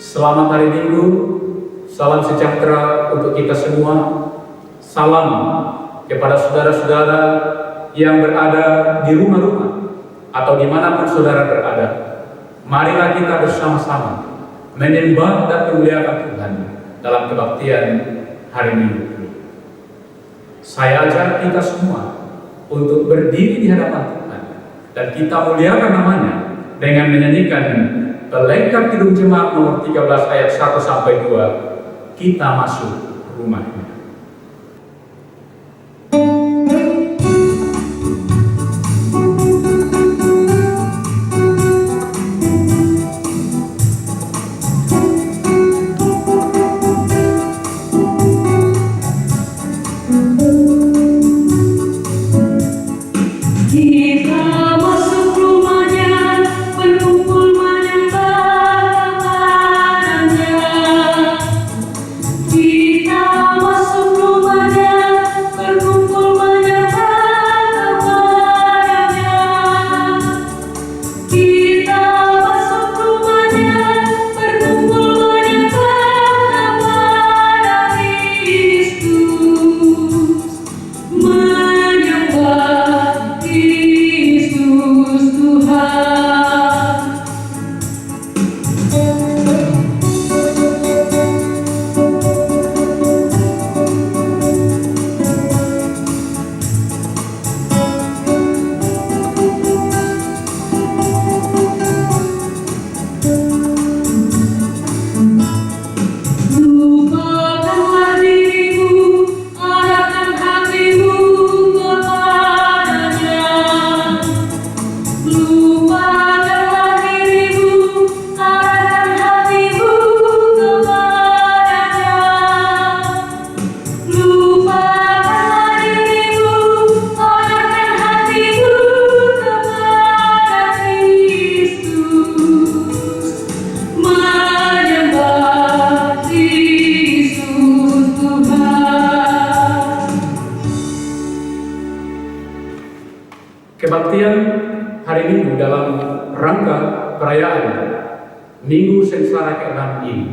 Selamat hari Minggu, salam sejahtera untuk kita semua. Salam kepada saudara-saudara yang berada di rumah-rumah atau dimanapun saudara berada. Marilah kita bersama-sama menyembah dan memuliakan Tuhan dalam kebaktian hari Minggu. Saya ajak kita semua untuk berdiri di hadapan Tuhan dan kita muliakan namanya dengan menyanyikan Pelengkap Kidung Jemaat nomor 13 ayat 1 sampai 2. Kita masuk rumahnya. Kebaktian hari Minggu dalam rangka perayaan Minggu Sengsara ke-6 ini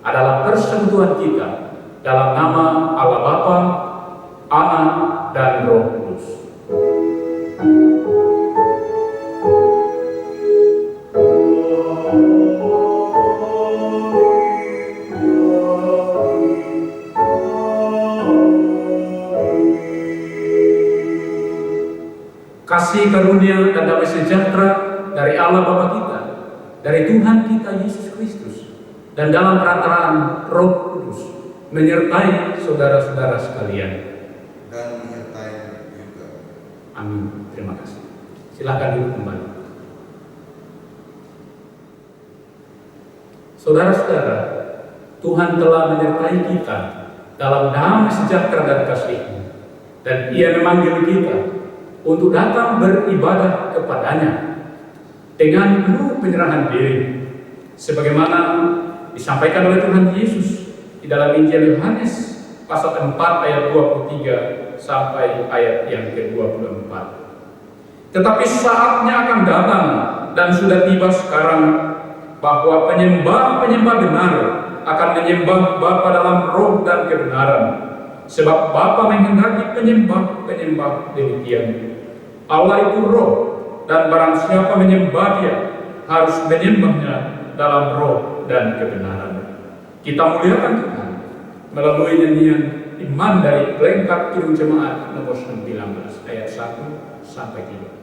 adalah persekutuan kita dalam nama Allah Bapa, Anak, dan Roh Kudus. Kasih karunia dan damai sejahtera dari Allah Bapa kita, dari Tuhan kita Yesus Kristus, dan dalam perantaraan Roh Kudus menyertai saudara-saudara sekalian. Dan menyertai juga. Amin. Terima kasih. Silakan duduk kembali. Saudara-saudara, Tuhan telah menyertai kita dalam damai sejahtera dan kasih-Nya, dan Ia memanggil kita untuk datang beribadah kepadanya dengan penuh penyerahan diri, sebagaimana disampaikan oleh Tuhan Yesus di dalam Injil Yohanes pasal 4 ayat 23 sampai ayat yang ke-24. Tetapi saatnya akan datang dan sudah tiba sekarang bahwa penyembah-penyembah benar akan menyembah Bapa dalam roh dan kebenaran, sebab Bapa menghendaki penyembah-penyembah demikian. Allah itu roh, dan barang siapa menyembah Dia harus menyembahnya dalam roh dan kebenaran. Kita muliakan Tuhan melalui nyanyian iman dari Pelengkap Kidung Jemaat nomor 19 ayat 1 sampai 3.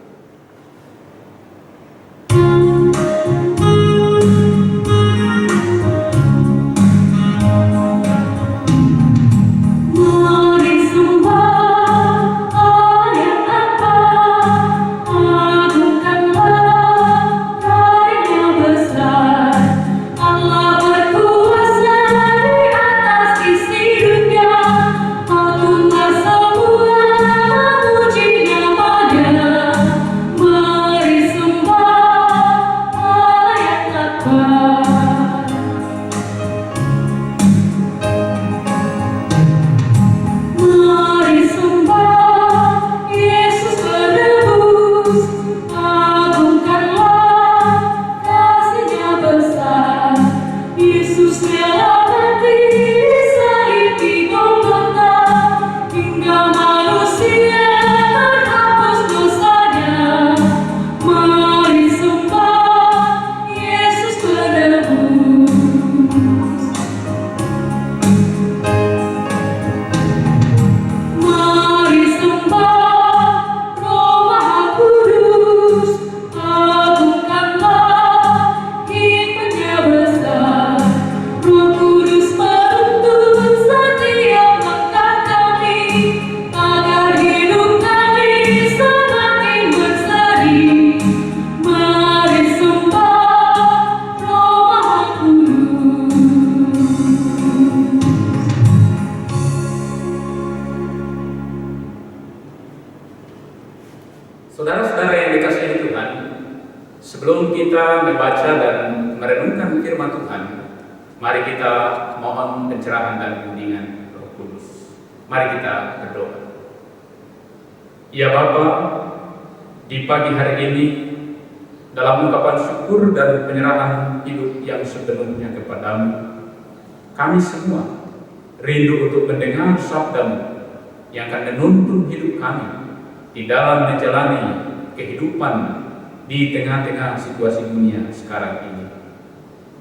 Semua memuji nama-Nya. Saudara-saudara yang dikasihi Tuhan, sebelum kita membaca dan merenungkan firman Tuhan, mari kita mohon pencerahan dan bimbingan Roh Kudus. Mari kita berdoa. Ya Bapa, di pagi hari ini, dalam ungkapan syukur dan penyerahan hidup yang sepenuhnya kepadamu, kami semua rindu untuk mendengar sabda-Mu yang akan menuntun hidup kami di dalam menjalani kehidupan di tengah-tengah situasi dunia sekarang ini.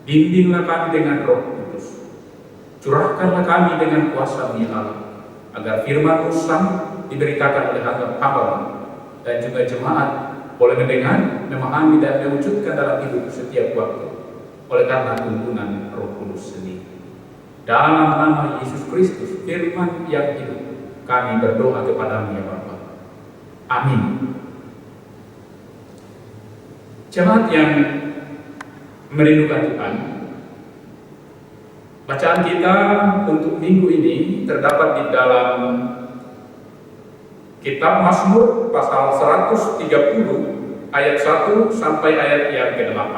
Bimbinglah kami dengan Roh Kudus. Curahkanlah kami dengan kuasa-Mu ya Allah, agar firman-Mu sanggup diberitakan oleh hamba-Mu dan juga jemaat boleh mendengar, memahami dan mewujudkan dalam hidup setiap waktu oleh karena tuntunan Roh Kudus sendiri. Dalam nama Yesus Kristus, firman yang hidup, kami berdoa kepada-Mu ya Bapa. Amin. Jemaat yang merindukan Tuhan, bacaan kita untuk minggu ini terdapat di dalam Kitab Mazmur pasal 130 ayat 1 sampai ayat yang ke-8.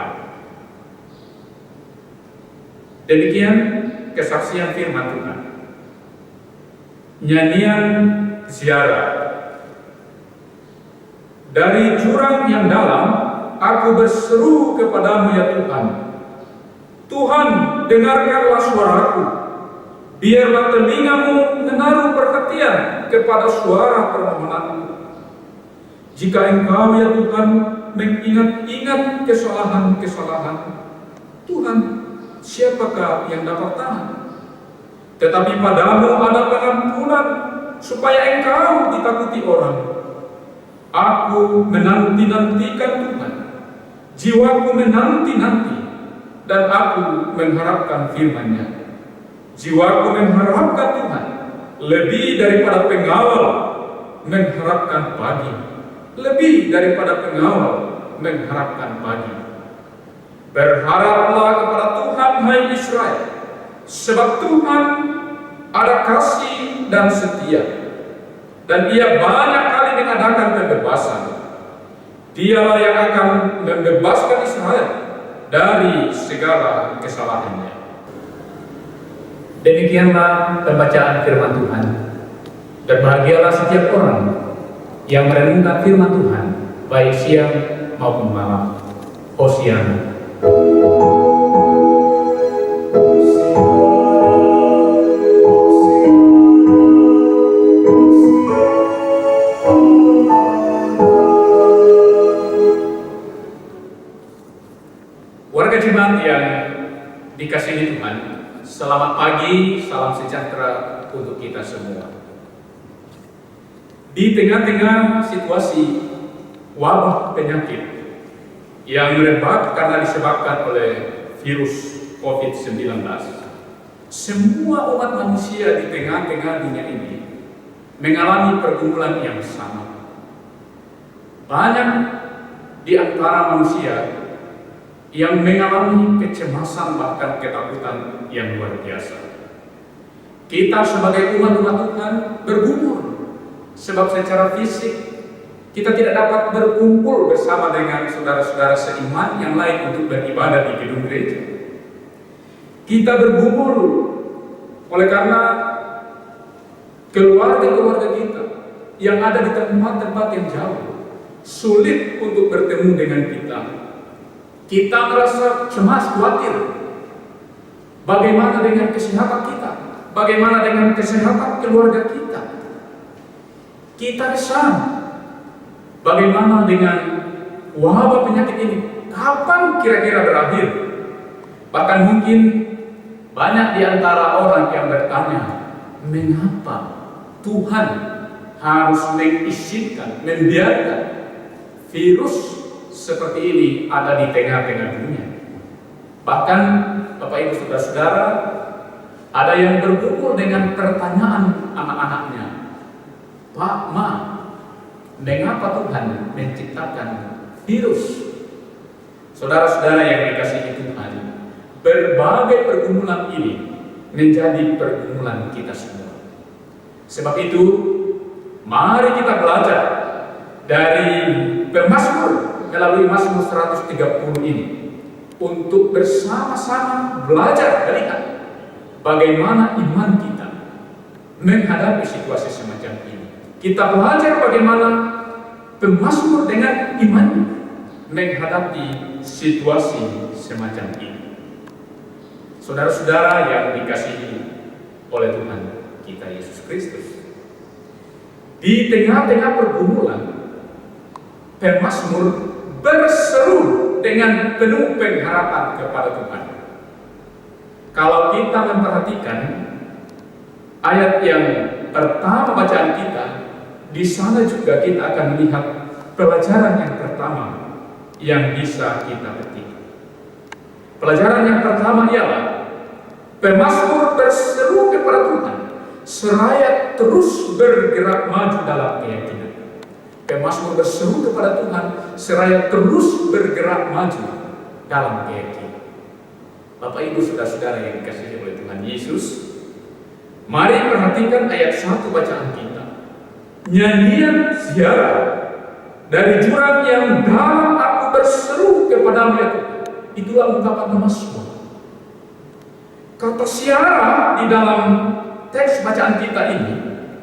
Demikian kesaksian firman Tuhan. Nyanyian ziarah. Dari jurang yang dalam, aku berseru kepada-Mu ya Tuhan. Tuhan, dengarkanlah suaraku. Biarlah telinga-Mu menaruh perhatian kepada suara permohonanku. Jika Engkau ya Tuhan mengingat-ingat kesalahan-kesalahan, Tuhan, siapakah yang dapat tahan? Tetapi padamu ada pengampunan, supaya Engkau ditakuti orang. Aku menanti-nantikan Tuhan, jiwaku menanti-nanti, dan aku mengharapkan firman-Nya. Jiwaku mengharapkan Tuhan, lebih daripada pengawal mengharapkan pagi, lebih daripada pengawal mengharapkan pagi. Berharaplah kepada Tuhan, hai Israel, sebab Tuhan ada kasih dan setia, dan Ia banyak kali mengadakan pembebasan. Dialah yang akan membebaskan Israel dari segala kesalahannya. Demikianlah pembacaan firman Tuhan. Berbahagialah setiap orang yang merenungkan firman Tuhan, baik siang maupun malam. Hosiana. Warga jemaat yang dikasihi Tuhan, selamat pagi, salam sejahtera untuk kita semua. Di tengah-tengah situasi wabah penyakit yang merebak karena disebabkan oleh virus COVID-19, semua umat manusia di tengah-tengah dunia ini mengalami pergumulan yang sama. Banyak di antara manusia yang mengalami kecemasan bahkan ketakutan yang luar biasa. Kita sebagai umat-umat Tuhan bergumul, sebab secara fisik kita tidak dapat berkumpul bersama dengan saudara-saudara seiman yang lain untuk beribadah di gedung gereja. Kita bergumul oleh karena keluarga-keluarga kita yang ada di tempat-tempat yang jauh, sulit untuk bertemu dengan kita. Kita merasa cemas, khawatir. Bagaimana dengan kesehatan kita? Bagaimana dengan kesehatan keluarga kita? Kita resah. Bagaimana dengan wabah penyakit ini? Kapan kira-kira berakhir? Bahkan mungkin banyak di antara orang yang bertanya, mengapa Tuhan harus mengizinkan, membiarkan virus seperti ini ada di tengah-tengah dunia? Bahkan Bapak Ibu Saudara-saudara, ada yang bergumul dengan pertanyaan anak-anaknya, Pak, Ma, mengapa Tuhan menciptakan virus? Saudara-saudara yang dikasihi Tuhan, berbagai pergumulan ini menjadi pergumulan kita semua. Sebab itu, mari kita belajar dari pemazmur melalui Mazmur 130 ini untuk bersama-sama belajar melihat bagaimana iman kita menghadapi situasi semacam ini. Kita belajar bagaimana pemazmur dengan iman menghadapi situasi semacam ini. Saudara-saudara yang dikasihi oleh Tuhan kita Yesus Kristus, di tengah-tengah pergumulan, pemazmur berseru dengan penuh pengharapan kepada Tuhan. Kalau kita memperhatikan ayat yang pertama bacaan kita, di sana juga kita akan melihat pelajaran yang pertama yang bisa kita petik. Pelajaran yang pertama ialah pemazmur berseru kepada Tuhan seraya terus bergerak maju dalam keyakinan. Pemazmur berseru kepada Tuhan seraya terus bergerak maju dalam keyakinan. Bapak Ibu Saudara-saudara yang dikasihi oleh Tuhan Yesus, mari perhatikan ayat 1 bacaan kita. Nyanyian ziarah dari jurang yang dalam aku berseru kepadamu ya Tuhan. Itulah ungkapan pemazmur. Kata siara di dalam teks bacaan kita ini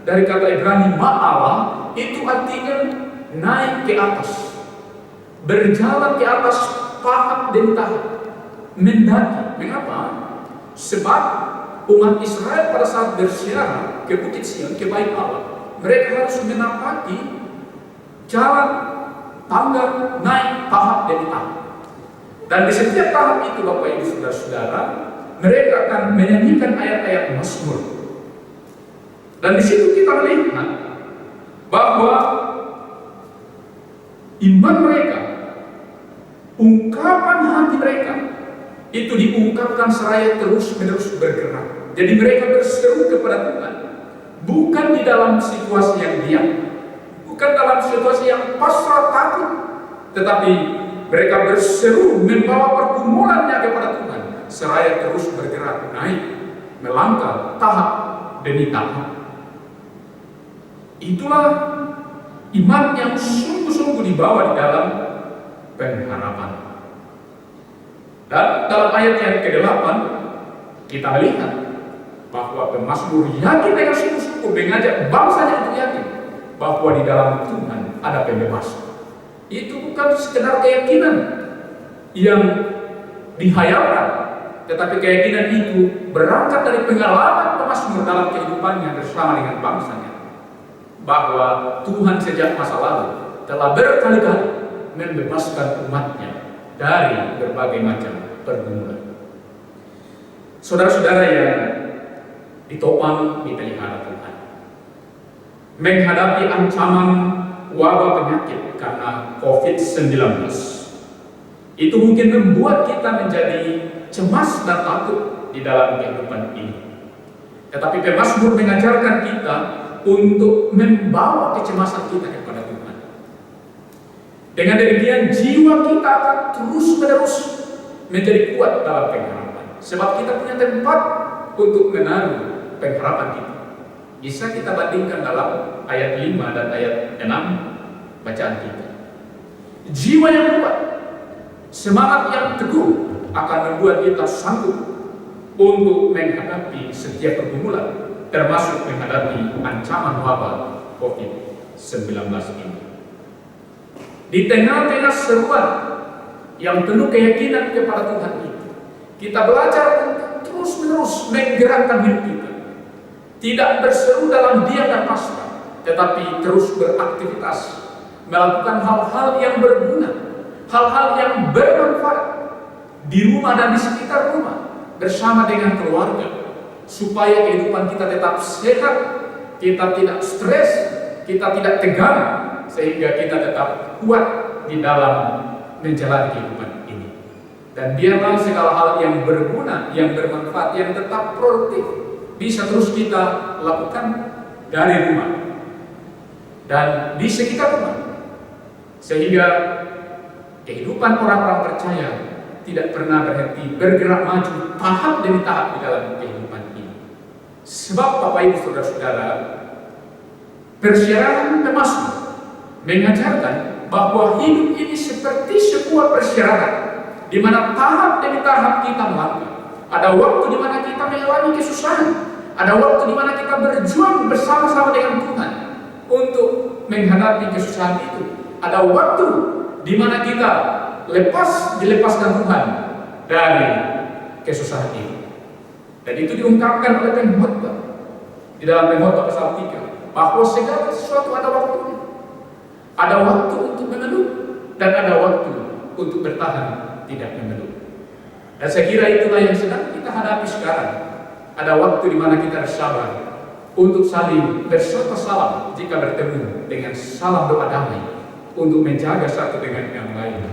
dari kata Ibrani ma'ala, itu artinya naik ke atas, berjalan ke atas tahap demi tahap, mendaki. Mengapa? Sebab umat Israel pada saat bersiarah ke Bukit Sion, ke Bait Allah, mereka harus menapaki jalan tangga naik tahap demi tahap. Dan di setiap tahap itu, Bapak Ibu Saudara-saudara, mereka akan menyanyikan ayat-ayat Mazmur. Dan di situ kita melihat bahwa iman mereka, ungkapan hati mereka, itu diungkapkan seraya terus-menerus bergerak. Jadi mereka berseru kepada Tuhan, bukan di dalam situasi yang diam, bukan dalam situasi yang pasrah takut, tetapi mereka berseru membawa pergumulannya kepada Tuhan, seraya terus bergerak naik, melangkah tahap demi tahap. Itulah iman yang sungguh-sungguh dibawa di dalam pengharapan. Dan dalam ayat yang ke-8 kita melihat bahwa pemazmur yakin dengan sungguh-sungguh mengajak bangsanya untuk yakin bahwa di dalam Tuhan ada pembebasan. Itu bukan sekedar keyakinan yang dihayalkan, tetapi keyakinan itu berangkat dari pengalaman pemazmur dalam kehidupannya bersama dengan bangsanya, bahwa Tuhan sejak masa lalu telah berkali-kali membebaskan umatnya dari berbagai macam pergumulan. Saudara-saudara yang ditopang dipelihara Tuhan, menghadapi ancaman wabah penyakit karena COVID-19, itu mungkin membuat kita menjadi cemas dan takut di dalam kehidupan ini. Tetapi pemazmur mengajarkan kita untuk membawa kecemasan kita kepada Tuhan. Dengan demikian jiwa kita akan terus-menerus menjadi kuat dalam pengharapan, sebab kita punya tempat untuk menaruh pengharapan kita. Bisa kita bandingkan dalam ayat 5 dan ayat 6 bacaan kita. Jiwa yang kuat, semangat yang teguh akan membuat kita sanggup untuk menghadapi setiap pergumulan, termasuk menghadapi ancaman wabah COVID-19 ini. Di tengah-tengah seruan yang penuh keyakinan kepada Tuhan itu, kita belajar untuk terus terus-menerus menggerakkan hidup kita. Tidak berseru dalam diam dan pasrah, tetapi terus beraktivitas, melakukan hal-hal yang berguna, hal-hal yang bermanfaat di rumah dan di sekitar rumah, bersama dengan keluarga, supaya kehidupan kita tetap sehat, kita tidak stres, kita tidak tegang, sehingga kita tetap kuat di dalam menjalani kehidupan ini. Dan biarlah segala hal yang berguna, yang bermanfaat, yang tetap produktif bisa terus kita lakukan dari rumah dan di sekitar rumah, sehingga kehidupan orang-orang percaya tidak pernah berhenti bergerak maju tahap demi tahap di dalam kehidupan ini. Sebab Bapak Ibu Saudara-saudara, persyaratan pemasmur mengajarkan bahwa hidup ini seperti sebuah persyaratan di mana tahap demi tahap kita melangkah. Ada waktu di mana kita mengalami kesusahan, ada waktu di mana kita berjuang bersama-sama dengan Tuhan untuk menghadapi kesusahan itu. Ada waktu di mana kita dilepaskan Tuhan dari kesusahan itu. Dan itu diungkapkan oleh pengkhotbah di dalam pengkhotbah pasal 3, bahwa segala sesuatu ada waktunya. Ada waktu untuk mengeluh dan ada waktu untuk bertahan tidak mengeluh. Dan saya kira itulah yang sedang kita hadapi sekarang. Ada waktu di mana kita bersabar untuk saling bersapa salam jika bertemu dengan salam doa damai, untuk menjaga satu dengan yang lain,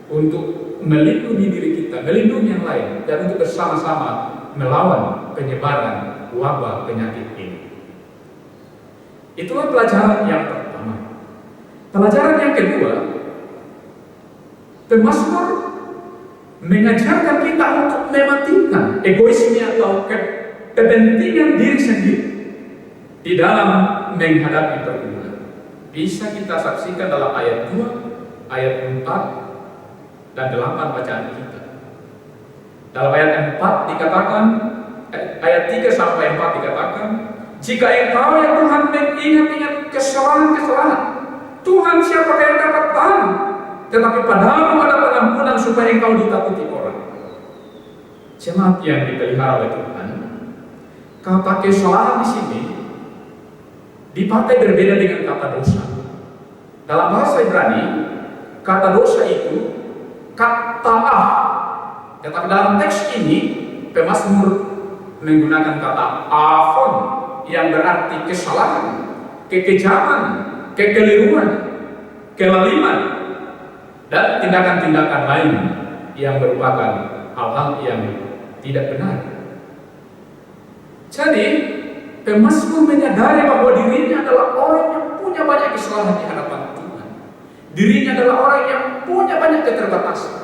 untuk melindungi diri kita, melindungi yang lain, dan untuk bersama-sama melawan penyebaran wabah penyakit ini. Itulah pelajaran yang pertama. Pelajaran yang kedua, pemazmur mengajarkan kita untuk mematikan egoisme atau kepentingan diri sendiri di dalam menghadapi pergumulan. Bisa kita saksikan dalam ayat 2, ayat 4, dan 8 bacaan kita. Dalam ayat 4 dikatakan, ayat 3 sampai 4 dikatakan, jika engkau ya Tuhan mengingat-ingat kesalahan-kesalahan, Tuhan siapakah yang dapat tahan? Tetapi padamu ada pengampunan supaya engkau ditakuti orang. Jemaat yang dipelihara oleh Tuhan, kata kesalahan di sini dipakai berbeda dengan kata dosa. Dalam bahasa Ibrani, kata dosa itu kata tetapi dalam teks ini pemazmur menggunakan kata afon yang berarti kesalahan, kekejaman, kekeliruan, kelaliman, dan tindakan-tindakan lain yang merupakan hal-hal yang tidak benar. Jadi pemazmur menyadari bahwa dirinya adalah orang yang punya banyak kesalahan di hadapan Tuhan. Dirinya adalah orang yang punya banyak keterbatasan,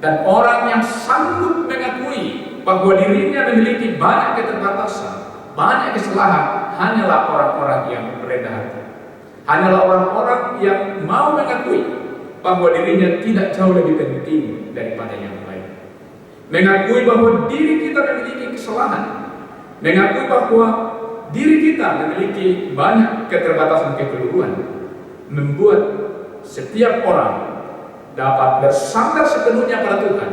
dan orang yang sanggup mengakui bahwa dirinya memiliki banyak keterbatasan, banyak kesalahan, hanyalah orang-orang yang rendah hati. Hanyalah orang-orang yang mau mengakui bahwa dirinya tidak jauh lebih penting daripada yang lain. Mengakui bahwa diri kita memiliki kesalahan, mengakui bahwa diri kita memiliki banyak keterbatasan kekeliruan, membuat setiap orang dapat bersandar sepenuhnya pada Tuhan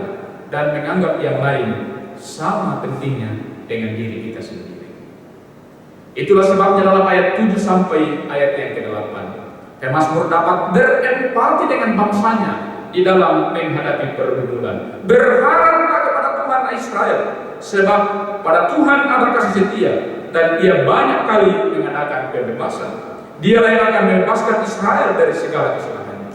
dan menganggap yang lain sama pentingnya dengan diri kita sendiri. Itulah sebabnya dalam ayat 7 sampai ayat yang ke-8, pemazmur dapat berempati dengan bangsanya di dalam menghadapi pergumulan. Berharaplah kepada Tuhan Israel, sebab pada Tuhan ada kasih setia, dan Ia banyak kali mengadakan pembebasan. Dialah yang akan membebaskan Israel dari segala kesalahannya.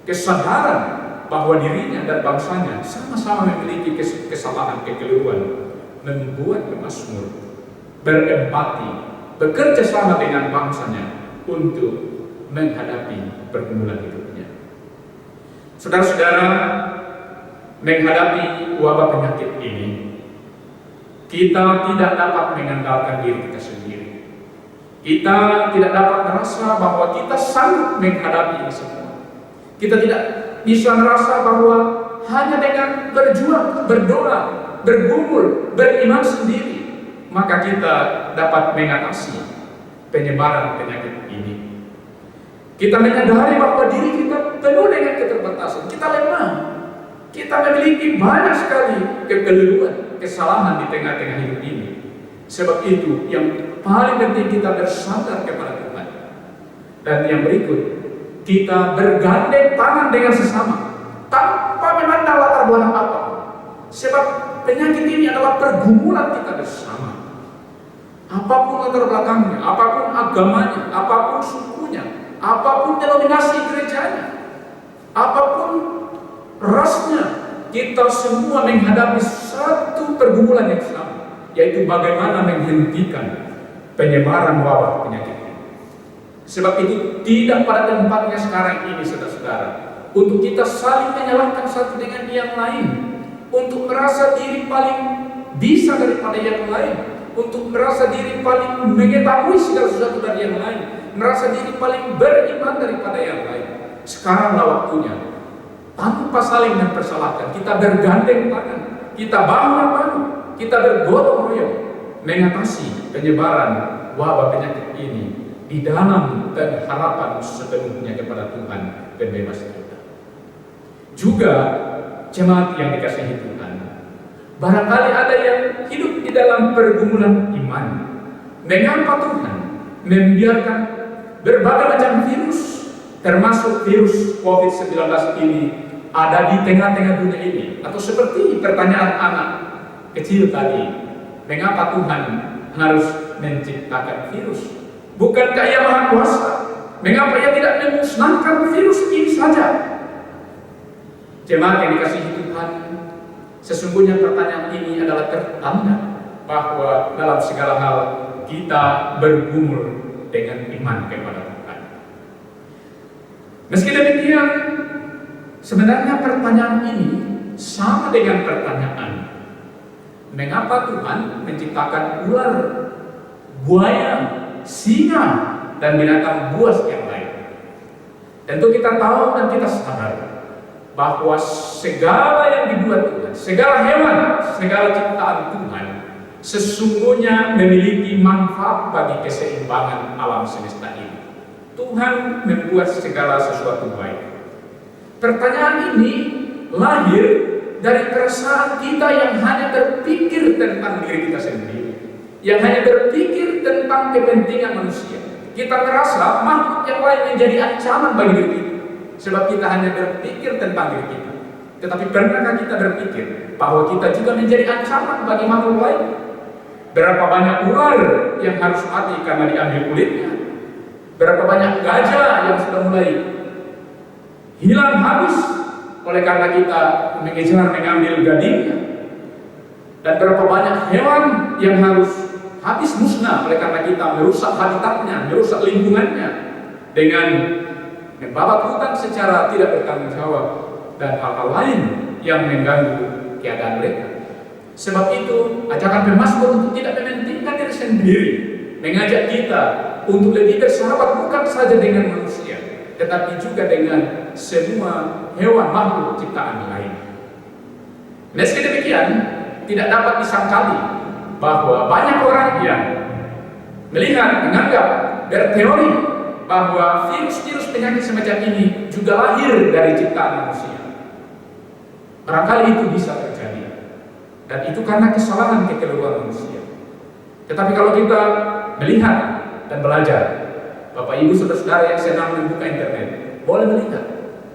Kesadaran bahwa dirinya dan bangsanya sama-sama memiliki kesalahan, kekeliruan, membuat pemazmur berempati, bekerja sama dengan bangsanya untuk menghadapi pergumulan hidupnya. Saudara-saudara, menghadapi wabah penyakit ini, kita tidak dapat mengandalkan diri kita sendiri. Kita tidak dapat merasa bahwa kita sanggup menghadapi ini semua. Kita tidak bisa merasa bahwa hanya dengan berjuang, berdoa, bergumul, beriman sendiri, maka kita dapat mengatasi penyebaran penyakit ini. Kita menyadari bahwa diri kita penuh dengan keterbatasan, kita lemah, Kita memiliki banyak sekali kekeliruan, kesalahan di tengah-tengah hidup ini. Sebab itu yang paling penting kita bersandar kepada Tuhan. Dan yang berikut, kita bergandeng tangan dengan sesama tanpa memandang latar belakang apa. Sebab penyakit ini adalah pergumulan kita bersama. Apapun latar belakangnya, apapun agamanya, apapun sukunya, apapun denominasi gerejanya, apapun rasnya, kita semua menghadapi satu pergumulan yang sama, yaitu bagaimana menghentikan penyebaran wabah penyakit ini. Sebab itu tidak pada tempatnya sekarang ini, saudara-saudara, untuk kita saling menyalahkan satu dengan yang lain, untuk merasa diri paling bisa daripada yang lain, untuk merasa diri paling mengetahui segala sesuatu dari yang lain, merasa diri paling beriman daripada yang lain. Sekaranglah waktunya, tanpa saling mempersalahkan, kita bergandeng tangan, kita bahu-bahu, kita bergotong royong mengatasi penyebaran wabah penyakit ini di dalam dan harapan sepenuhnya kepada Tuhan pembebas kita. Juga jemaat yang dikasihi Tuhan, barangkali ada yang hidup di dalam pergumulan iman. Mengapa Tuhan membiarkan berbagai macam virus, termasuk virus COVID-19 ini, ada di tengah-tengah dunia ini? Atau seperti pertanyaan anak kecil tadi, mengapa Tuhan harus menciptakan virus? Bukankah Ia Maha Kuasa? Mengapa Ia tidak memusnahkan virus ini saja? Jemaat yang dikasihi Tuhan, sesungguhnya pertanyaan ini adalah pertanda bahwa dalam segala hal kita bergumul dengan iman kepada Tuhan. Meski demikian, sebenarnya pertanyaan ini sama dengan pertanyaan, mengapa Tuhan menciptakan ular, buaya, singa, dan binatang buas yang lain? Tentu kita tahu dan kita sadar bahwa segala yang dibuat Tuhan, segala hewan, segala ciptaan Tuhan sesungguhnya memiliki manfaat bagi keseimbangan alam semesta ini. Tuhan membuat segala sesuatu baik. Pertanyaan ini lahir dari perasaan kita yang hanya berpikir tentang diri kita sendiri, yang hanya berpikir tentang kepentingan manusia. Kita merasa makhluk yang lain menjadi ancaman bagi diri kita, sebab kita hanya berpikir tentang diri kita. Tetapi pernahkah kita berpikir bahwa kita juga menjadi ancaman bagi makhluk lain? Berapa banyak ular yang harus mati karena diambil kulitnya? Berapa banyak gajah yang sudah mulai hilang habis oleh karena kita mengejar mengambil gadingnya? Dan berapa banyak hewan yang harus habis musnah oleh karena kita merusak habitatnya, merusak lingkungannya dengan membabat hutan secara tidak bertanggung jawab dan hal-hal lain yang mengganggu keadaan mereka. Sebab itu, ajakan pemazmur untuk tidak mementingkan diri sendiri, mengajak kita untuk lebih bersahabat bukan saja dengan manusia, tetapi juga dengan semua hewan makhluk ciptaan lain. Meski demikian, tidak dapat disangkali bahwa banyak orang yang menganggap, berteori bahwa virus-virus penyakit semacam ini juga lahir dari ciptaan manusia. Barangkali itu bisa terjadi, dan itu karena kesalahan kekeliruan manusia. Tetapi kalau kita melihat dan belajar, Bapak Ibu saudara-saudara yang senang membuka internet, boleh melihat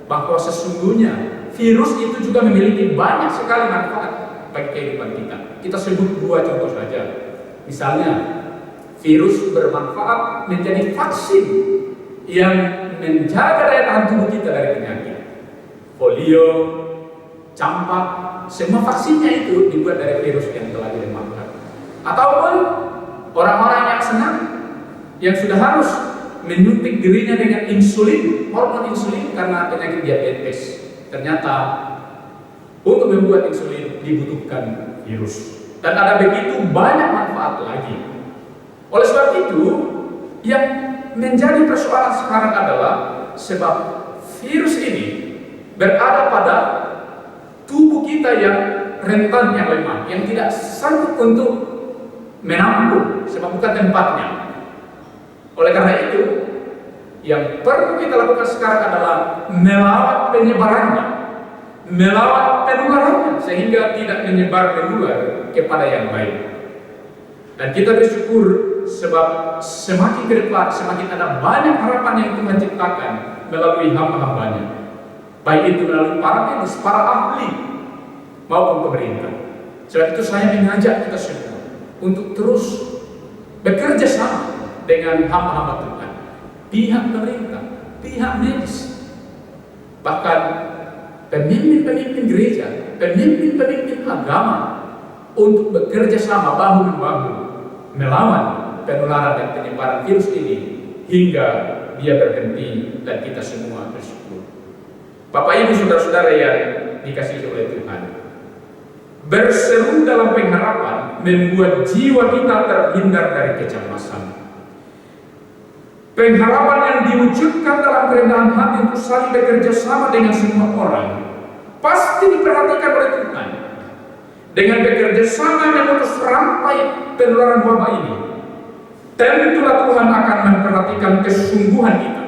bahwa sesungguhnya virus itu juga memiliki banyak sekali manfaat bagi kehidupan kita. Kita sebut dua contoh saja. Misalnya, virus bermanfaat menjadi vaksin yang menjaga daya tahan tubuh kita dari penyakit. Polio, campak, semua vaksinnya itu dibuat dari virus yang telah dilemahkan. Ataupun orang-orang yang senang, yang sudah harus menyuntik dirinya dengan insulin, hormon insulin karena penyakit diabetes. Ternyata untuk membuat insulin dibutuhkan virus. Dan ada begitu banyak manfaat lagi. Oleh sebab itu, yang menjadi persoalan sekarang adalah sebab virus ini berada pada tubuh kita yang rentan, yang lemah, yang tidak sanggup untuk menampung sebab bukan tempatnya. Oleh karena itu, yang perlu kita lakukan sekarang adalah melawan penyebarannya, melawan penularannya sehingga tidak menyebar menular kepada yang lain. Dan kita bersyukur sebab semakin ke depan semakin ada banyak harapan yang Tuhan ciptakan melalui hamba-hambanya, baik itu melalui para medis, para ahli maupun pemerintah. Sebab itu saya mengajak kita semua untuk terus bekerja sama dengan hamba-hamba Tuhan, pihak pemerintah, pihak medis, bahkan pemimpin-pemimpin gereja, pemimpin-pemimpin agama, untuk bekerja sama bahu-membahu melawan penularan dan penyebaran virus ini hingga dia berhenti dan kita semua bersyukur. Bapak Ibu saudara-saudara yang dikasihi oleh Tuhan, berseru dalam pengharapan membuat jiwa kita terhindar dari kecemasan. Pengharapan yang diwujudkan dalam kerendahan hati untuk saling bekerja sama dengan semua orang pasti diperhatikan oleh Tuhan. Dengan bekerja sama memutus rantai penularan wabah ini, tentulah Tuhan akan memperhatikan kesungguhan kita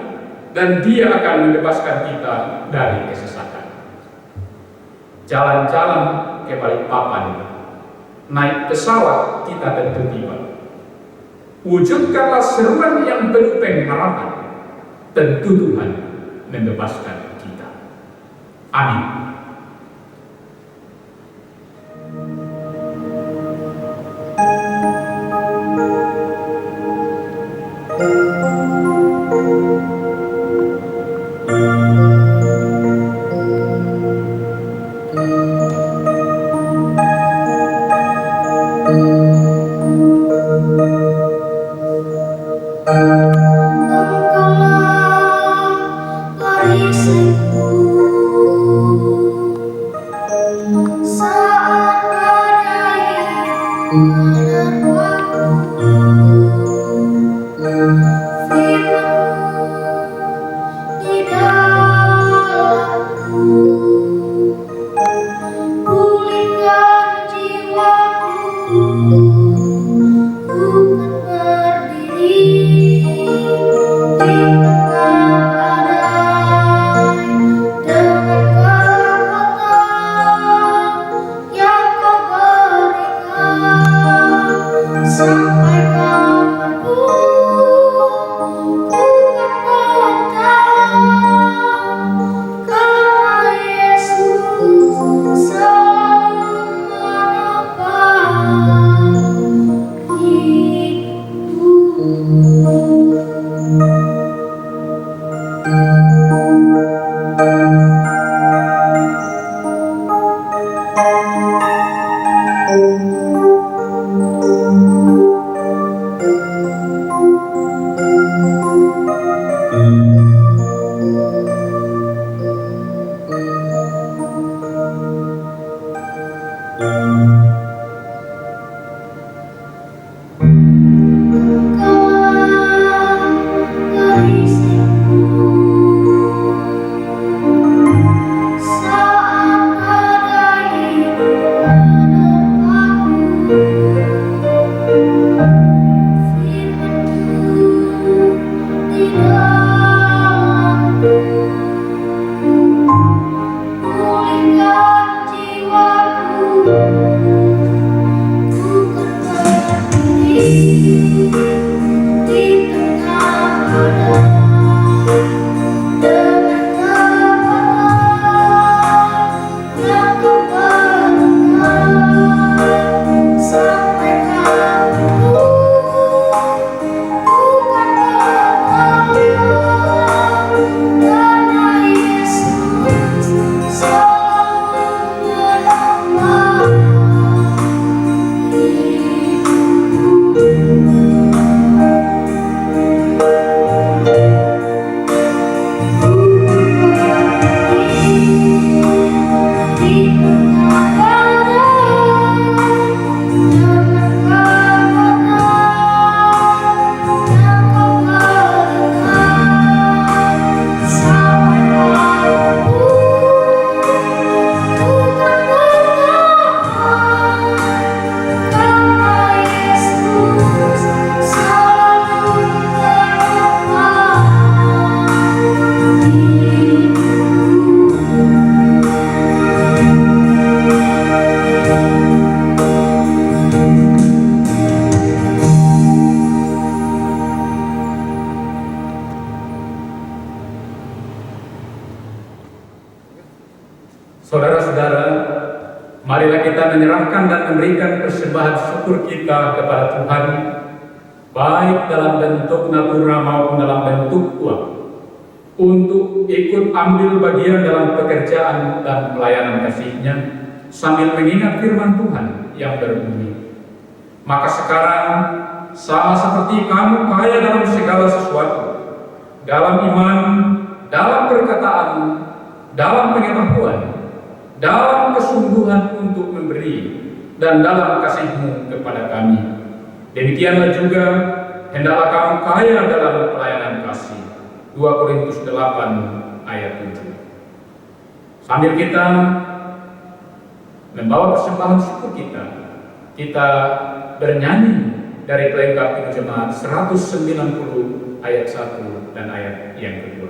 dan Dia akan membebaskan kita dari kesesatan. Jalan-jalan ke Balikpapan, naik pesawat kita tentu tiba. Wujudkanlah seruan yang penuh pengharapan, tentu Tuhan membebaskan kita. Amin. Sampai kau menyerahkan dan memberikan persembahan syukur kita kepada Tuhan, baik dalam bentuk natura maupun dalam bentuk uang, untuk ikut ambil bagian dalam pekerjaan dan pelayanan kasih-Nya, sambil mengingat firman Tuhan yang berbunyi, maka sekarang sama seperti kamu kaya dalam segala sesuatu, dalam iman, dalam perkataan, dalam pengetahuan, dalam kesungguhan untuk memberi, dan dalam kasih-Mu kepada kami, demikianlah juga hendaklah kamu kaya dalam pelayanan kasih. 2 Korintus 8 ayat 7. Sambil kita membawa persembahan syukur kita bernyanyi dari pelengkap Himne Jemaat 190 ayat 1 dan ayat yang kedua.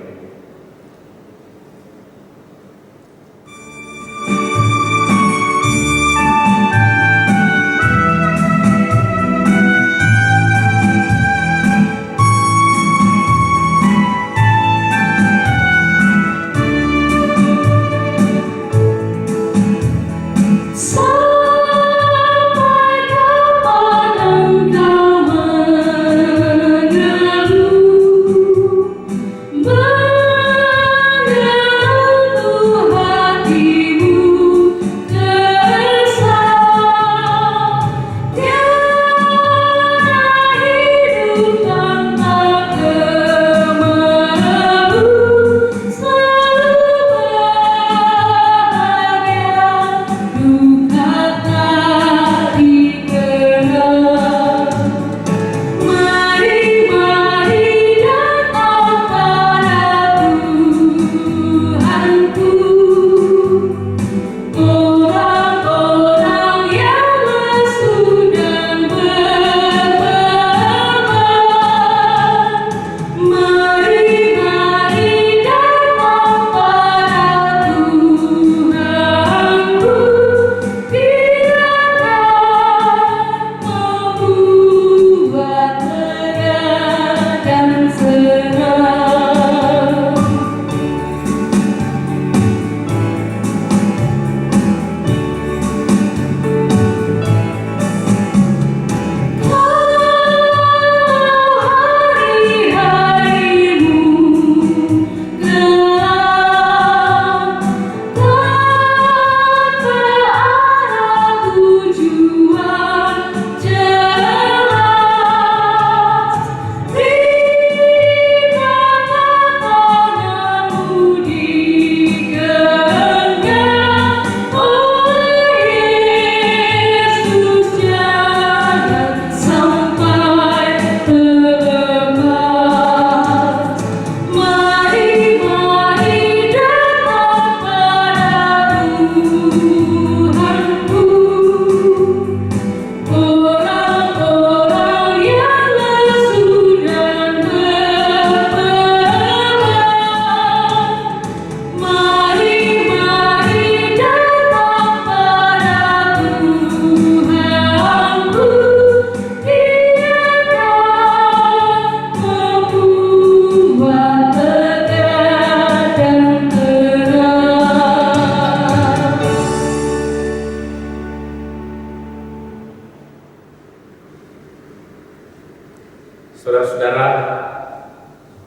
Saudara-saudara,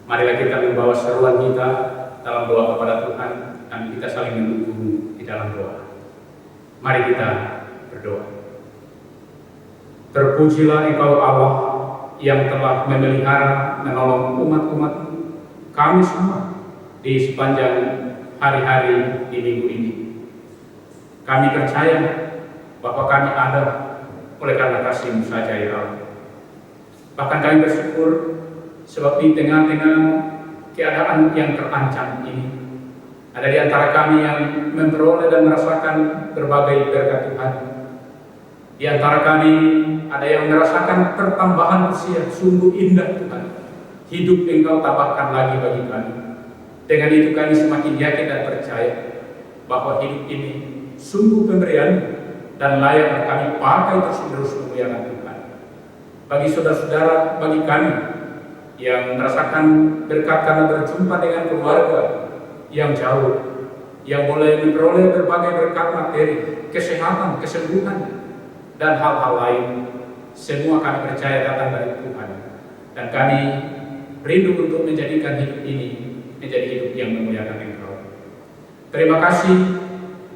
marilah kita membawa seruan kita dalam doa kepada Tuhan dan kita saling mendukung di dalam doa. Mari kita berdoa. Terpujilah Engkau Allah yang telah memelihara, menolong umat-umat kami semua di sepanjang hari-hari di minggu ini. Kami percaya bahwa kami ada oleh karena kasih-Mu saja ya Allah. Bahkan kami bersyukur sebab di tengah-tengah keadaan yang terancam ini, ada di antara kami yang memperoleh dan merasakan berbagai berkat Tuhan. Di antara kami ada yang merasakan pertambahan usia, sungguh indah Tuhan. Hidup Engkau tambahkan lagi bagi kami. Dengan itu kami semakin yakin dan percaya bahwa hidup ini sungguh pemberian dan layak kami pakai terus-menerus memuliakan Tuhan. Bagi saudara-saudara, bagi kami yang merasakan berkat karena berjumpa dengan keluarga yang jauh, yang boleh memperoleh berbagai berkat materi, kesehatan, kesembuhan, dan hal-hal lain. Semua kami percaya datang dari Tuhan. Dan kami rindu untuk menjadikan hidup ini menjadi hidup yang memuliakan Engkau. Terima kasih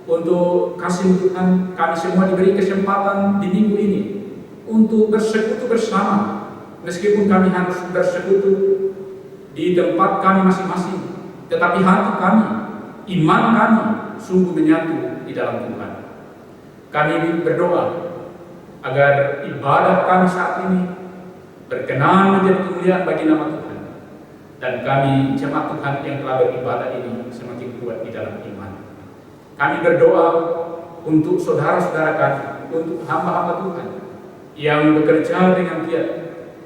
untuk kasih Tuhan, kami semua diberi kesempatan di minggu ini untuk bersekutu bersama. Meskipun kami harus bersekutu di tempat kami masing-masing, tetapi hati kami, iman kami sungguh menyatu di dalam Tuhan. Kami berdoa agar ibadah kami saat ini berkenan menjadi kemuliaan bagi nama Tuhan. Dan kami jemaat Tuhan yang telah beribadah ini semakin kuat di dalam iman. Kami berdoa untuk saudara-saudara kami, untuk hamba-hamba Tuhan yang bekerja dengan giat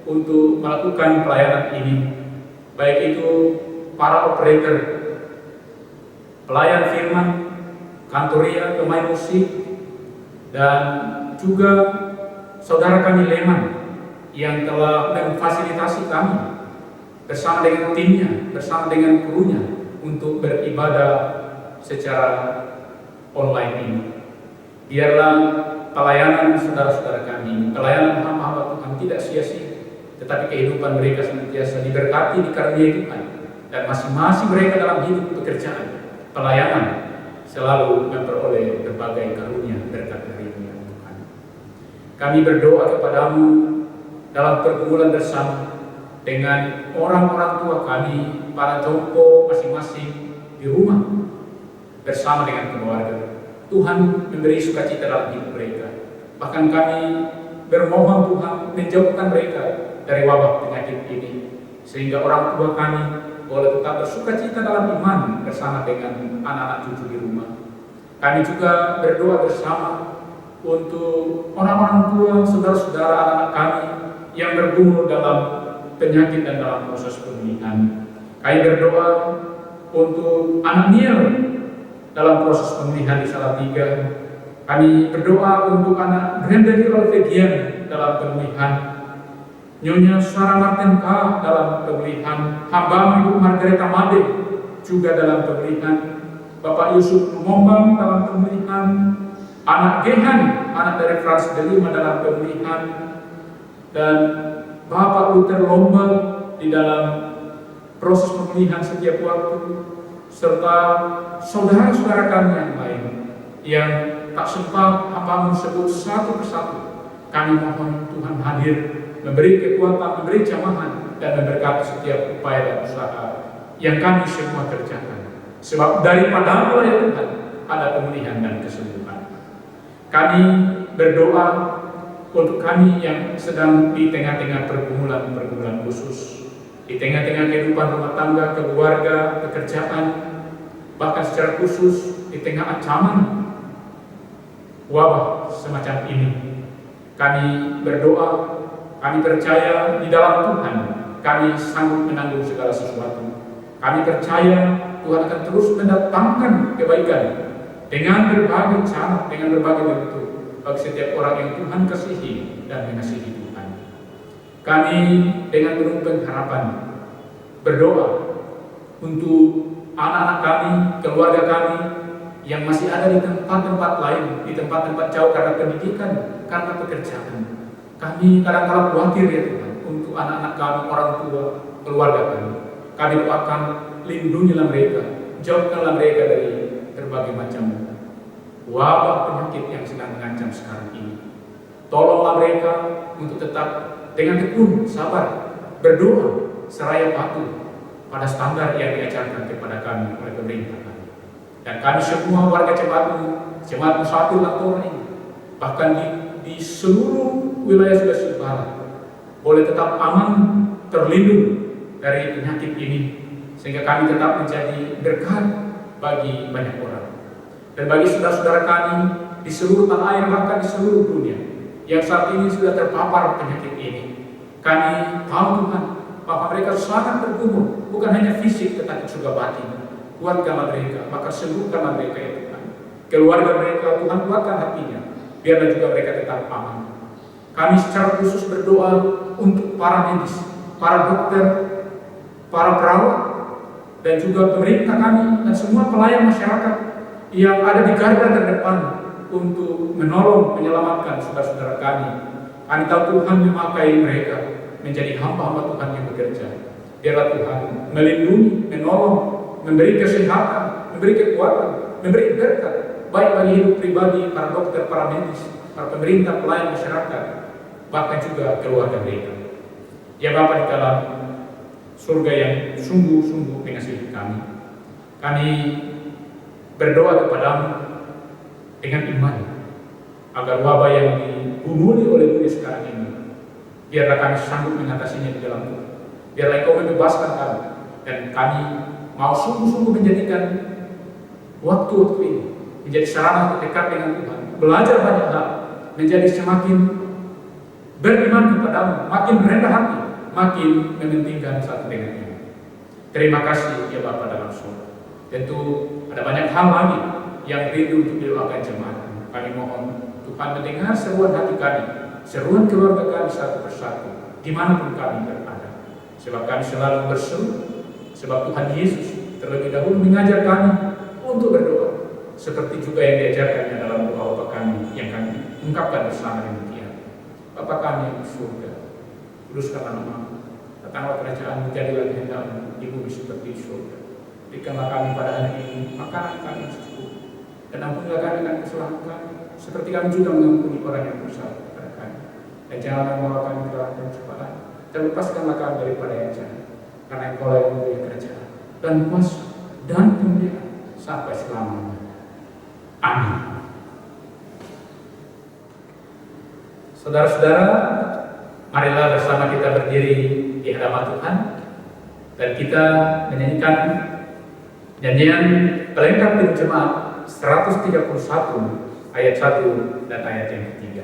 untuk melakukan pelayanan ini, baik itu para operator, pelayan firman, kantoria, pemain musik, dan juga saudara kami Leman yang telah memfasilitasi kami bersama dengan timnya, bersama dengan krunya untuk beribadah secara online ini. Biarlah pelayanan saudara-saudara kami, pelayanan hamba-hamba Tuhan tidak sia-sia, tetapi kehidupan mereka senantiasa diberkati, dikaruniai Tuhan, dan masing-masing mereka dalam hidup pekerjaan, pelayanan selalu memperoleh berbagai karunia berkat dari Tuhan. Kami berdoa kepadamu dalam pergumulan bersama dengan orang-orang tua kami, para jompo masing-masing di rumah bersama dengan keluarga. Tuhan memberi sukacita dalam hidup mereka. Bahkan kami bermohon Tuhan menjauhkan mereka dari wabah penyakit ini, sehingga orang tua kami boleh tetap bersukacita dalam iman bersama dengan anak-anak cucu di rumah. Kami juga berdoa bersama untuk orang-orang tua, saudara-saudara anak-anak kami yang bergumul dalam penyakit dan dalam proses pemulihan. Kami berdoa untuk anak Niel dalam proses pemulihan di Salatiga. Kami berdoa untuk anak Brenda di Alvegian dalam pemulihan, Nyonya Sarah Martenka dalam pemulihan, hamba Ibu Margareta Made juga dalam pemulihan, Bapak Yusuf Mombang dalam pemulihan, anak Gehan, anak dari Frans Delima dalam pemulihan, dan Bapak Luther Lombal di dalam proses pemulihan setiap waktu, serta saudara-saudara kami yang lain yang tak sempat hambamu sebut satu persatu. Kami mohon Tuhan hadir, memberi kekuatan, memberi jamahan, dan memberkati setiap upaya dan usaha yang kami semua kerjakan. Sebab daripada Allah ya Tuhan ada pemulihan dan kesembuhan. Kami berdoa untuk kami yang sedang di tengah-tengah pergumulan khusus, di tengah-tengah kehidupan rumah tangga, keluarga, pekerjaan, bahkan secara khusus di tengah ancaman wabah semacam ini. Kami berdoa, kami percaya di dalam Tuhan kami sanggup menanggung segala sesuatu. Kami percaya Tuhan akan terus mendatangkan kebaikan dengan berbagai cara, dengan berbagai bentuk bagi setiap orang yang Tuhan kasihi dan mengasihi Tuhan. Kami dengan penuh pengharapan berdoa untuk anak-anak kami, keluarga kami yang masih ada di tempat-tempat lain, di tempat-tempat jauh karena pendidikan, karena pekerjaan. Kami kadang-kadang khawatir ya Tuhan untuk anak-anak kami, orang tua, keluarga kami. Kami doakan, lindungilah mereka, jauhkanlah mereka dari berbagai macam wabah penyakit yang sedang mengancam sekarang ini. Tolonglah mereka untuk tetap dengan tekun, sabar, berdoa, seraya patuh pada standar yang diajarkan kepada kami oleh pemerintah kami. Dan kami semua warga jemaat Musafir Lantora ini, bahkan di seluruh wilayah Sulawesi Barat, boleh tetap aman, terlindung dari penyakit ini, sehingga kami tetap menjadi berkat bagi banyak orang. Dan bagi saudara-saudara kami di seluruh tanah air, bahkan di seluruh dunia yang saat ini sudah terpapar penyakit ini, kami tahu Tuhan bahwa mereka sangat bergumul, bukan hanya fisik tetapi juga batin. Kuatkanlah mereka, maka sembuhkanlah mereka ya Tuhan. Keluarga mereka, Tuhan kuatkan hatinya, biarlah juga mereka tetap aman. Kami secara khusus berdoa untuk para medis, para dokter, para perawat, dan juga pemerintah kami dan semua pelayan masyarakat yang ada di garda terdepan untuk menolong, menyelamatkan saudara-saudara kami. Kami tahu Tuhan memakai mereka menjadi hamba-hamba Tuhan yang bekerja. Biarlah Tuhan melindungi, menolong, memberi kesehatan, memberi kekuatan, memberi berkat, baik bagi hidup pribadi, para dokter, para medis, para pemerintah, pelayan masyarakat, bahkan juga keluarga mereka. Ya Bapa di dalam surga yang sungguh-sungguh mengasihi kami, kami berdoa kepadamu dengan iman, agar wabah yang digumuli oleh dunia sekarang ini, biarlah kami sanggup mengatasinya di dalam Tuhan. Biarlah Engkau membebaskan kami, dan kami mau sungguh-sungguh menjadikan waktu-waktu ini menjadi sarana untuk dekat dengan Tuhan, belajar banyak hal, menjadi semakin beriman kepadamu, makin rendah hati, makin mementingkan satu dengan yang lain. Terima kasih ya Bapa dalam surga. Tentu ada banyak hal lagi yang rindu untuk didoakan jemaat. Kami mohon Tuhan mendengar seruan hati kami, seruan keluarga kami satu persatu, dimanapun kami berada. Sebab kami selalu berseru, sebab Tuhan Yesus terlebih dahulu mengajar kami untuk berdoa, seperti juga yang diajarkannya dalam doa Bapa kami yang kami ungkapkan bersama demikian. Bapa kami yang di surga, kuduskanlah namamu, datanglah kerajaan-Mu, jadilah kehendak-Mu di bumi seperti di surga. Berikanlah kami pada hari ini makanan kami yang secukupnya, dan ampunilah kami akan kesalahan kami, seperti kami juga mengampuni orang yang bersalah kepada kami. Dan janganlah membawa kami ke dalam pencobaan, dan lepaskanlah kami daripada yang jahat, karena Engkau yang mempunyai kerajaan dan kuasa dan kemuliaan sampai selamanya. Amin. Saudara-saudara, marilah bersama kita berdiri di hadapan Tuhan dan kita menyanyikan nyanyian pelengkap tim jemaat 131 ayat 1 dan ayat yang ketiga.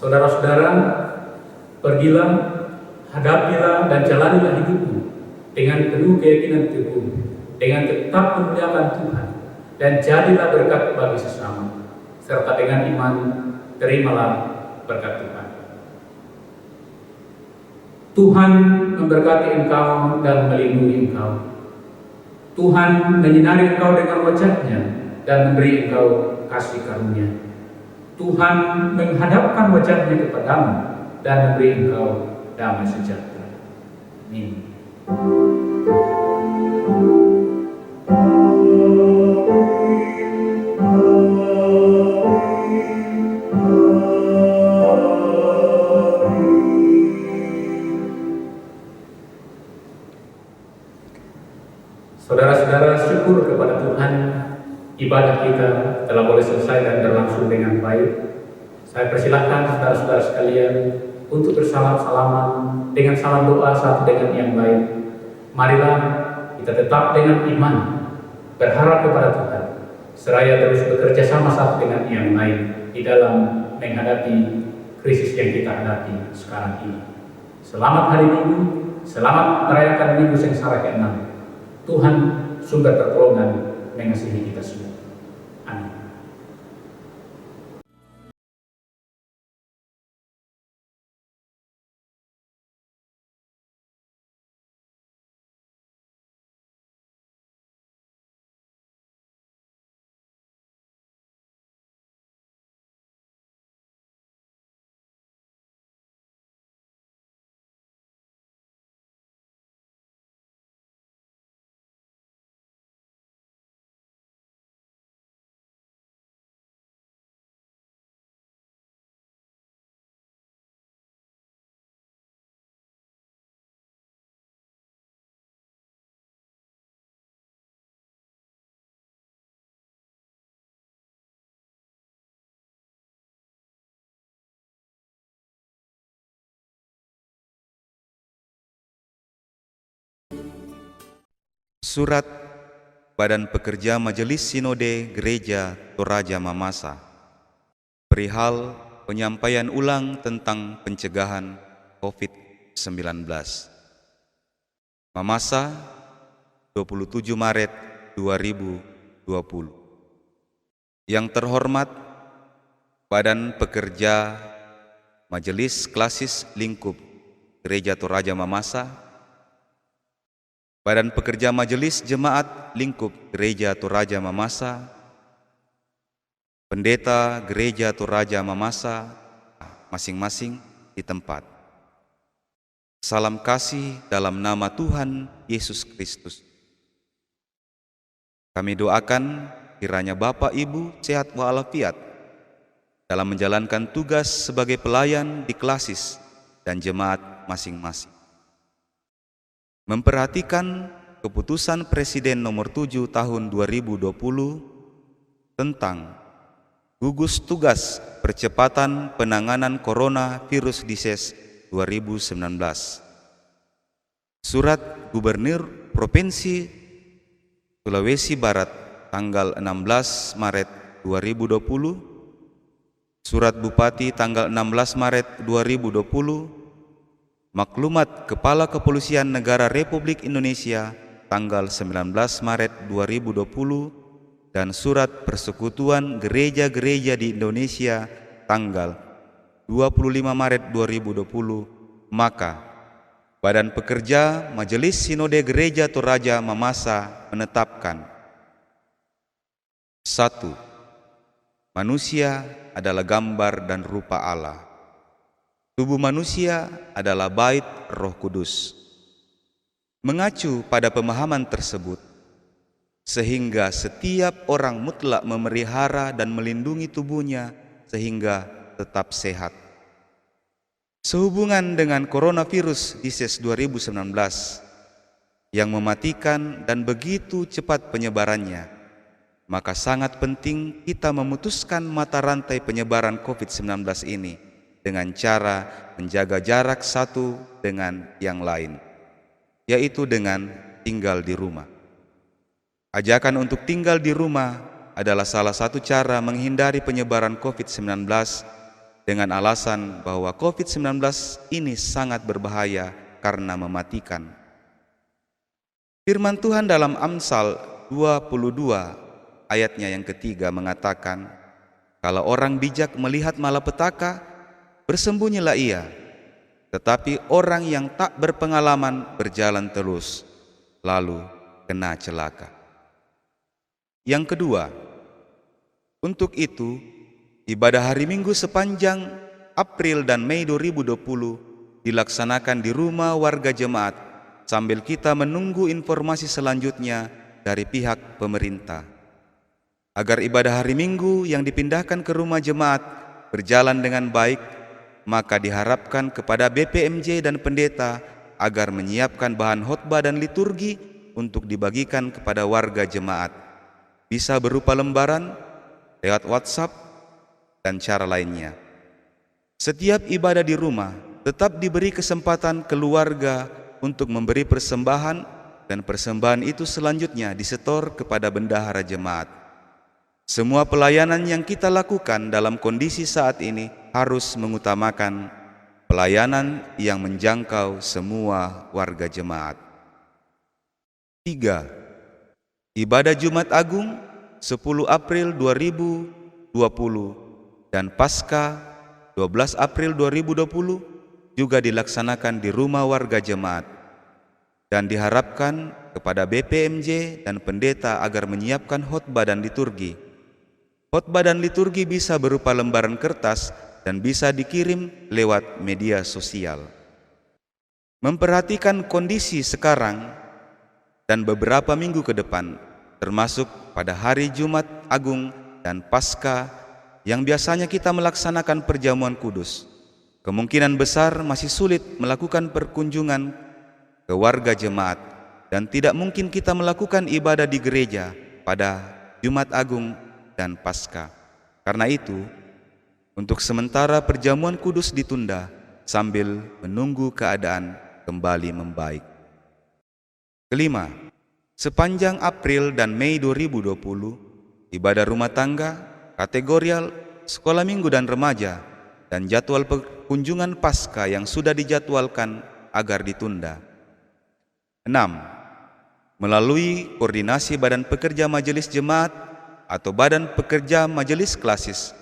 Saudara-saudara, pergilah, hadapilah dan jalanilah hidupmu dengan penuh keyakinan teguh, dengan tetap memuliakan Tuhan, dan jadilah berkat bagi sesama, serta dengan iman terimalah berkat Tuhan. Tuhan memberkati engkau dan melindungi engkau. Tuhan menyinari engkau dengan wajah-Nya dan memberi engkau kasih karunia. Tuhan menghadapkan wajah-Nya kepadamu dan memberi engkau damai sejahtera. Amin. kepada Tuhan, ibadah kita telah boleh selesai dan berlangsung dengan baik. Saya persilahkan saudara-saudara sekalian untuk bersalam-salaman dengan salam doa satu dengan yang lain. Marilah kita tetap dengan iman, berharap kepada Tuhan, seraya terus bekerja sama satu dengan yang lain di dalam menghadapi krisis yang kita hadapi sekarang ini. Selamat hari Minggu, selamat merayakan Minggu Sengsara ke-6. Tuhan sumber pertolongan mengasihi kita semua. Amin. Surat Badan Pekerja Majelis Sinode Gereja Toraja Mamasa perihal penyampaian ulang tentang pencegahan COVID-19. Mamasa, 27 Maret 2020. Yang terhormat Badan Pekerja Majelis Klasis Lingkup Gereja Toraja Mamasa, Badan Pekerja Majelis Jemaat Lingkup Gereja Toraja Mamasa, Pendeta Gereja Toraja Mamasa, masing-masing di tempat. Salam kasih dalam nama Tuhan Yesus Kristus. Kami doakan kiranya Bapak Ibu sehat walafiat dalam menjalankan tugas sebagai pelayan di klasis dan jemaat masing-masing. Memperhatikan keputusan Presiden nomor 7 tahun 2020 tentang gugus tugas percepatan penanganan coronavirus disease 2019. Surat Gubernur Provinsi Sulawesi Barat tanggal 16 Maret 2020, Surat Bupati tanggal 16 Maret 2020, Maklumat Kepala Kepolisian Negara Republik Indonesia tanggal 19 Maret 2020 dan Surat Persekutuan Gereja-Gereja di Indonesia tanggal 25 Maret 2020, maka Badan Pekerja Majelis Sinode Gereja Toraja Mamasa menetapkan: 1. Manusia adalah gambar dan rupa Allah. Tubuh manusia adalah bait Roh Kudus. Mengacu pada pemahaman tersebut, sehingga setiap orang mutlak memelihara dan melindungi tubuhnya sehingga tetap sehat. Sehubungan dengan coronavirus disease 2019 yang mematikan dan begitu cepat penyebarannya, maka sangat penting kita memutuskan mata rantai penyebaran COVID-19 ini dengan cara menjaga jarak satu dengan yang lain, yaitu dengan tinggal di rumah. Ajakan untuk tinggal di rumah adalah salah satu cara menghindari penyebaran COVID-19 dengan alasan bahwa COVID-19 ini sangat berbahaya karena mematikan. Firman Tuhan dalam Amsal 22 ayatnya yang ketiga mengatakan, kalau orang bijak melihat malapetaka, bersembunyilah ia, tetapi orang yang tak berpengalaman berjalan terus, lalu kena celaka. Yang kedua, untuk itu, ibadah hari Minggu sepanjang April dan Mei 2020 dilaksanakan di rumah warga jemaat sambil kita menunggu informasi selanjutnya dari pihak pemerintah. Agar ibadah hari Minggu yang dipindahkan ke rumah jemaat berjalan dengan baik, maka diharapkan kepada BPMJ dan pendeta agar menyiapkan bahan khotbah dan liturgi untuk dibagikan kepada warga jemaat bisa berupa lembaran, lewat WhatsApp, dan cara lainnya. Setiap ibadah di rumah tetap diberi kesempatan keluarga untuk memberi persembahan, dan persembahan itu selanjutnya disetor kepada bendahara jemaat. Semua pelayanan yang kita lakukan dalam kondisi saat ini harus mengutamakan pelayanan yang menjangkau semua warga jemaat. 3. Ibadah Jumat Agung 10 April 2020 dan Paskah 12 April 2020 juga dilaksanakan di rumah warga jemaat, dan diharapkan kepada BPMJ dan pendeta agar menyiapkan khotbah dan liturgi. Khotbah dan liturgi bisa berupa lembaran kertas dan bisa dikirim lewat media sosial. Memperhatikan kondisi sekarang dan beberapa minggu ke depan, termasuk pada hari Jumat Agung dan Paskah yang biasanya kita melaksanakan perjamuan kudus, kemungkinan besar masih sulit melakukan perkunjungan ke warga jemaat, dan tidak mungkin kita melakukan ibadah di gereja pada Jumat Agung dan Paskah. Karena itu, untuk sementara perjamuan kudus ditunda sambil menunggu keadaan kembali membaik. Kelima, sepanjang April dan Mei 2020, ibadah rumah tangga, kategorial, sekolah minggu dan remaja, dan jadwal kunjungan Paskah yang sudah dijadwalkan agar ditunda. 6. Melalui koordinasi Badan Pekerja Majelis Jemaat atau Badan Pekerja Majelis Klasis,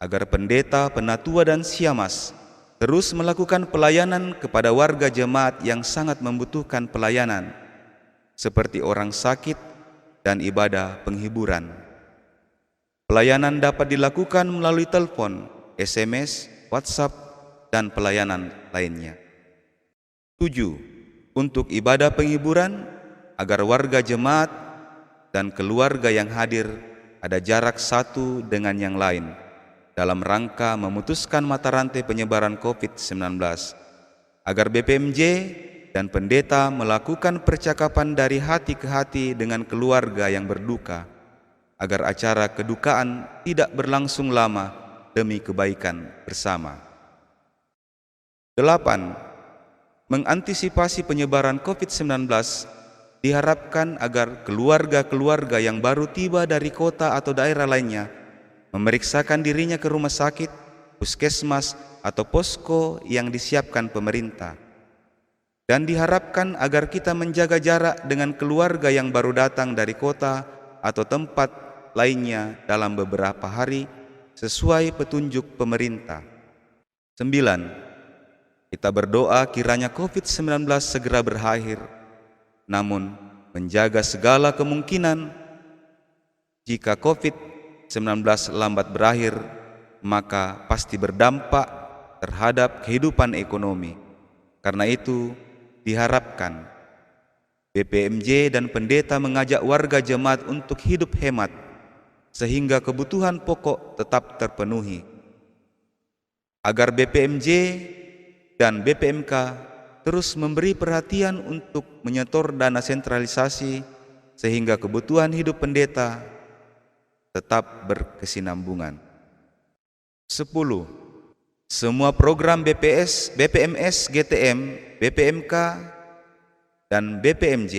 agar pendeta, penatua, dan siamas terus melakukan pelayanan kepada warga jemaat yang sangat membutuhkan pelayanan, seperti orang sakit dan ibadah penghiburan. Pelayanan dapat dilakukan melalui telepon, SMS, WhatsApp, dan pelayanan lainnya. 7. Untuk ibadah penghiburan, agar warga jemaat dan keluarga yang hadir ada jarak satu dengan yang lain dalam rangka memutuskan mata rantai penyebaran COVID-19, agar BPMJ dan pendeta melakukan percakapan dari hati ke hati dengan keluarga yang berduka, agar acara kedukaan tidak berlangsung lama demi kebaikan bersama. 8. Mengantisipasi penyebaran COVID-19, diharapkan agar keluarga-keluarga yang baru tiba dari kota atau daerah lainnya memeriksakan dirinya ke rumah sakit, puskesmas, atau posko yang disiapkan pemerintah. Dan diharapkan agar kita menjaga jarak dengan keluarga yang baru datang dari kota atau tempat lainnya dalam beberapa hari sesuai petunjuk pemerintah. 9. Kita berdoa kiranya COVID-19 segera berakhir, namun menjaga segala kemungkinan jika COVID-19 lambat berakhir, maka pasti berdampak terhadap kehidupan ekonomi. Karena itu, diharapkan BPMJ dan pendeta mengajak warga jemaat untuk hidup hemat, sehingga kebutuhan pokok tetap terpenuhi. Agar BPMJ dan BPMK terus memberi perhatian untuk menyetor dana sentralisasi, sehingga kebutuhan hidup pendeta tetap berkesinambungan. 10. Semua program BPS, BPMS, GTM, BPMK, dan BPMJ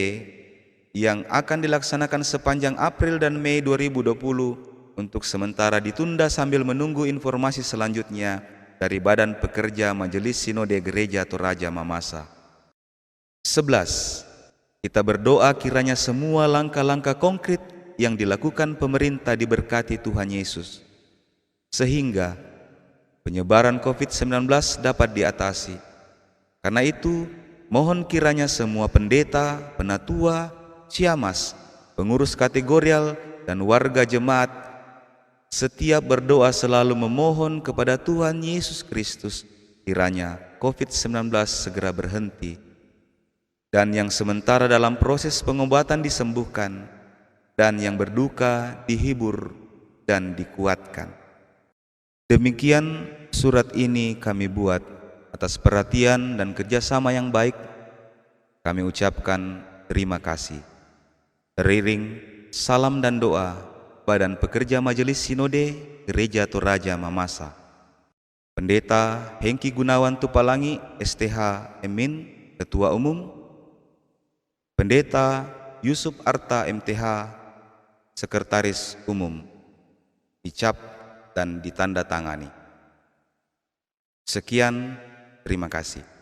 yang akan dilaksanakan sepanjang April dan Mei 2020 untuk sementara ditunda sambil menunggu informasi selanjutnya dari Badan Pekerja Majelis Sinode Gereja Toraja Mamasa. 11. Kita berdoa kiranya semua langkah-langkah konkret yang dilakukan pemerintah diberkati Tuhan Yesus, sehingga penyebaran COVID-19 dapat diatasi. Karena itu, mohon kiranya semua pendeta, penatua, siamas, pengurus kategorial, dan warga jemaat setiap berdoa selalu memohon kepada Tuhan Yesus Kristus kiranya COVID-19 segera berhenti, dan yang sementara dalam proses pengobatan disembuhkan, dan yang berduka dihibur dan dikuatkan. Demikian surat ini kami buat atas perhatian dan kerjasama yang baik. Kami ucapkan terima kasih. Teriring salam dan doa Badan Pekerja Majelis Sinode Gereja Toraja Mamasa. Pendeta Hengki Gunawan Tupalangi, STH Emin, Ketua Umum. Pendeta Yusuf Arta MTH, Sekretaris Umum. Dicap dan ditandatangani. Sekian, terima kasih.